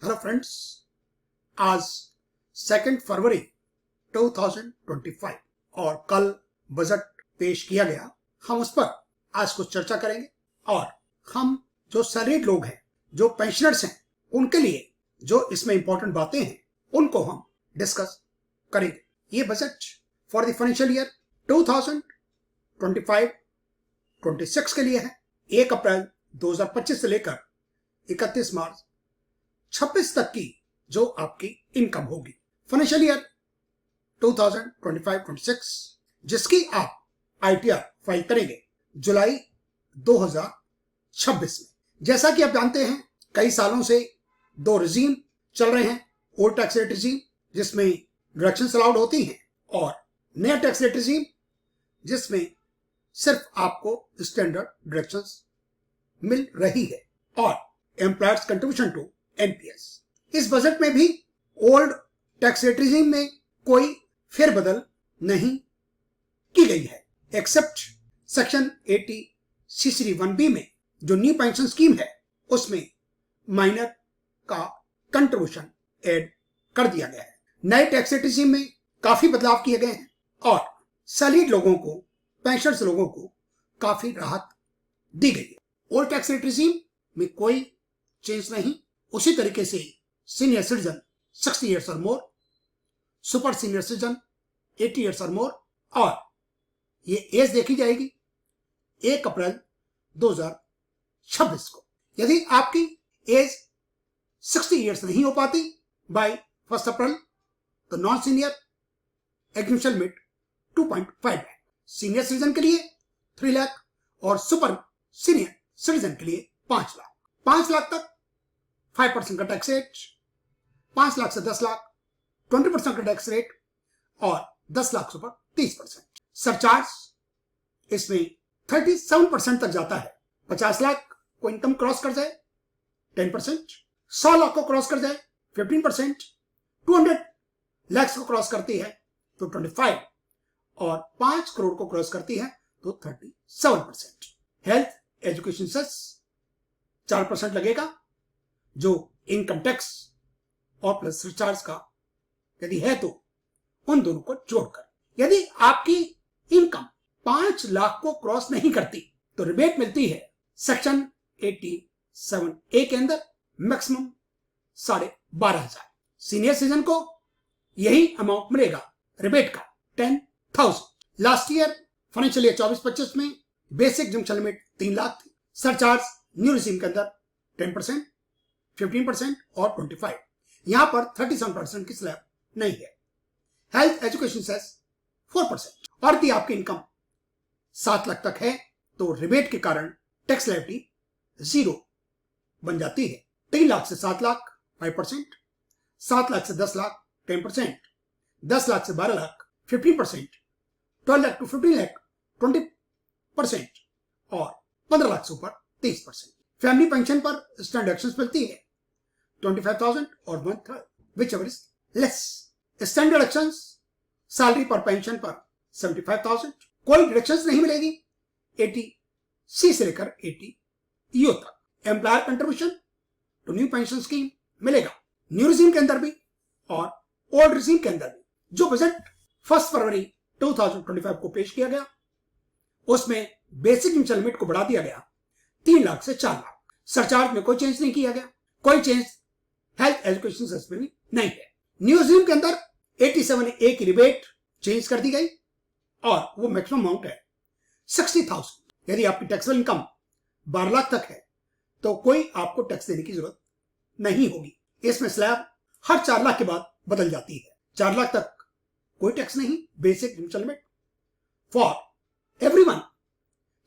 Hello friends, आज 2 फरवरी 2025 और कल बजट पेश किया गया। हम उस पर आज कुछ चर्चा करेंगे और हम जो सैलरीड लोग हैं, जो पेंशनर्स हैं, उनके लिए जो इसमें इंपॉर्टेंट बातें हैं उनको हम डिस्कस करेंगे। ये budget for the financial year 2025-26 के लिए है। 1 अप्रैल 2025 से लेकर 31 मार्च 26 तक की जो आपकी इनकम होगी फाइनेंशियल ईयर 2025-26, जिसकी आप आईटीआर फाइल करेंगे जुलाई 2026 में। जैसा कि आप जानते हैं, कई सालों से दो रिजीम चल रहे हैं। ओल्ड टैक्स रेट रिजीम जिसमें डिडक्शंस अलाउड होती हैं और नया टैक्स रेट रिजीम जिसमें सिर्फ आपको स्टैंडर्ड डिडक्शंस मिल रही है और एम्प्लॉयर्स कंट्रीब्यूशन टू एनपीएस। इस बजट में भी ओल्ड टैक्स रेट रिजीम में कोई फेरबदल नहीं की गई है, एक्सेप्ट सेक्शन 80 C3 1B में जो न्यू पेंशन स्कीम है उसमें माइनर का कंट्रीब्यूशन ऐड कर दिया गया है। नए टैक्स रेट रिजीम में काफी बदलाव किए गए हैं और सैलरीड लोगों को, पेंशनर्स लोगों को काफी राहत दी गई है। ओल्ड टैक्स रेट रिजीम में कोई चेंज नहीं। उसी तरीके से सीनियर सिटीजन 60 ईयर्स और मोर, सुपर सीनियर सिटीजन 80 ईयर्स और मोर, और ये एज देखी जाएगी 1 अप्रैल 2026 को। यदि आपकी एज 60 ईयर्स नहीं हो पाती बाय 1 अप्रैल तो non senior execution limit 2.5 lakh, senior citizen के लिए 3 लाख और सुपर सीनियर सिटीजन के लिए 5 लाख। 5 लाख तक 5% का टैक्स रेट, 5 लाख से 10 लाख 20% का टैक्स रेट और 10 लाख से ऊपर 30%। सरचार्ज इसमें 37% तक जाता है। 50 लाख को इनकम क्रॉस कर जाए 10%, 100 लाख को क्रॉस कर जाए 15%, 200 लाख को क्रॉस करती है तो 25% और 5 करोड़ को क्रॉस करती है तो 37%। हेल्थ एजुकेशन सेस 4% लगेगा जो इनकम टैक्स और प्लस रिचार्ज का यदि है तो उन दोनों को जोड़कर। यदि आपकी इनकम 5 लाख को क्रॉस नहीं करती तो रिबेट मिलती है सेक्शन 87A के अंदर, मैक्सिमम 12,500। सीनियर सिटीजन को यही अमाउंट मिलेगा रिबेट का 10,000। लास्ट ईयर फाइनेंशियल ईयर 24-25 में बेसिक एग्जम्पशन लिमिट 3 लाख थी। सरचार्ज न्यू रिजीम के अंदर 10%, 15% और 25%। यहां पर 37% की स्लैब नहीं है। Health education cess 4%। और यदि आपकी इनकम 7 लाख तक है तो रिबेट के कारण टैक्स लायबिलिटी 0 बन जाती है। 3 लाख से 7 लाख 5%, 7 लाख से 10 लाख 10%, 10 लाख से 12 लाख 15%, 12 लाख टू 15 लाख 20% और 15 लाख से ऊपर 30%। फैमिली पेंशन पर स्टैंड डिडक्शंस मिलती है 25,000 और 1/3 whichever is less। Stand deductions salary पर पेंशन पर 75,000, कोई डिडक्शंस नहीं मिलेगी 80C से लेकर 80EO तक। Employer contribution to new pension scheme मिलेगा न्यू रिजीम के अंदर भी और ओल्ड रिजीम के अंदर भी। जो बजट 1 फरवरी 2025 को पेश किया गया उसमें बेसिक इनकम लिमिट को बढ़ा दिया गया 3 लाख से 4 लाख। सरचार्ज में कोई चेंज नहीं किया गया, कोई चेंज हेल्थ एजुकेशन सेस में भी नहीं है। न्यू रिजीम के अंदर 87A की रिबेट चेंज कर दी गई और वो मैक्सिमम अमाउंट है 60,000। यदि आपकी टैक्सेबल इनकम 12 लाख तक है तो कोई आपको टैक्स देने की जरूरत नहीं होगी। इसमें स्लैब हर 4 लाख के बाद बदल जाती है। 4 लाख तक कोई टैक्स नहीं, basic income limit for everyone,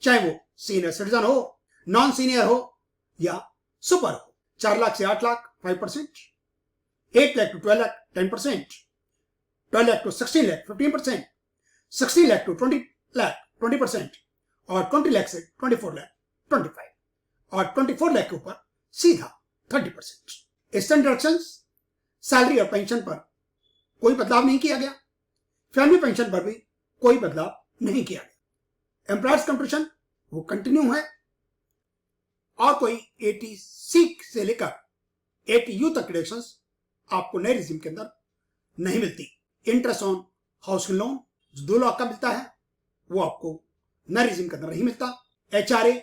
चाहे वो सीनियर सिटीजन हो, नॉन सीनियर हो या सुपर हो। 4 लाख से 8 lakh 5%, 8 lakh to 12 lakh 10%, 12 lakh to 16 lakh 15%, 16 lakh to 20 lakh 20% और 20 लाख से 24 लाख 25% और 24 लाख के ऊपर सीधा 30%। स्टैंड डिडक्शंस सैलरी और पेंशन पर कोई बदलाव नहीं किया गया, फैमिली पेंशन पर भी कोई बदलाव नहीं किया गया। एम्प्लॉयर्स कंट्रीब्यूशन वो कंटिन्यू है और कोई 80C से लेकर 80U तक डिडक्शन आपको नए रिजीम के अंदर नहीं मिलती। इंटरेस्ट ऑन हाउसिंग लोन जो 2 लाख का मिलता है वो आपको नए रिजीम के अंदर नहीं मिलता। HRA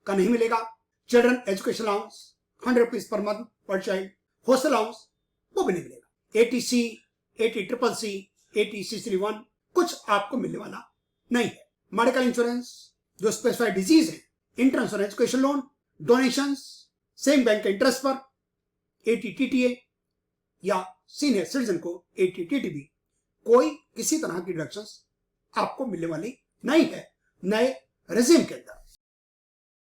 का नहीं मिलेगा। Children education allowance 100 rupees per month पर चाइल्ड, हॉस्टल अलाउंस वो भी नहीं मिलेगा। ATC, ATCCC, ATCC1 कुछ आपको मिलने वाला नहीं है। मेडिकल इंश्योरेंस जो स्पेसिफाइड डिजीज है, interest on education loan, donations, same bank के इंटरेस्ट पर, ATTTA या सीनियर सिटीजन को ATTTB कोई किसी तरह की डिडक्शंस आपको मिलने वाली नहीं है नए रिजीम के अंदर।